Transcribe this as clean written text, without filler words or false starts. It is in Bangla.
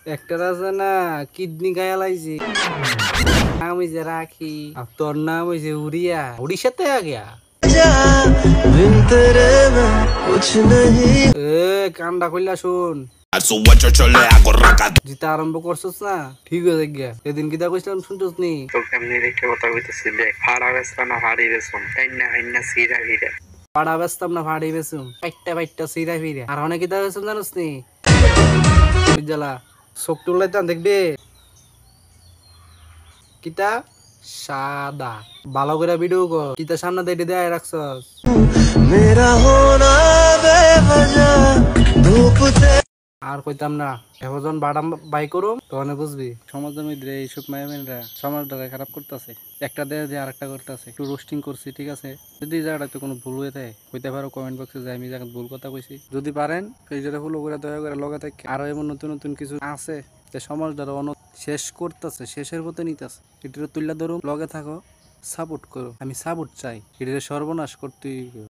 একটা আছে না কিডনি গায়া লাইছে নাম হইছে রাখি আর তোর নাম হইছে উড়িয়া উড়িষ্যাতে গিয়া এ কানটা কইলা শুন জিতা আরম্ভ করছস না ঠিক আছে গিয়া এদিন কিতা কইছিলাম শুনছস নি তোকে এমনি রেখে কথা কইতেছি দেখ ফাড়া বেসরা না ফাড়ি বেসুম টাইনা হাইনা সিরা ফিরা পাড়া বেচতাম না ফাড়ি বেচুম পাইটটা পাইটটা সিরা ফিরা আর অনেক কিতা বেচুম জানোস নি বুঝলা চোখ তুলাইতাম দেখবে কিতা সাদা ভালো করে ভিডিও কর কিতা সামনে দেখে দেয় রাখছস আর কইতাম না এখন বাড়াম বাই করুম তখন বুঝবি সমাজের মধ্যে এইসব মায়ামেনরা সমাজটা খারাপ করতেছে একটা দেয় দিয়ে আরেকটা করতেছে একটু রোস্টিং করছি ঠিক আছে যদি জায়গাটাতে কোনো ভুল হয়ে থাকে কইতে পারো কমেন্ট বক্সে যে আমি জায়গা ভুল কথা কইছি যদি পারেন পেজটা ফলো করে দয়া করে লগা থাকে আরো এমন নতুন নতুন কিছু আছে যে সমাজটা শেষ করতেছে শেষের পথে নিতেছে এটা তুললা ধরুন লগে থাকো সাপোর্ট করো আমি সাপোর্ট চাই এটা সর্বনাশ করতেই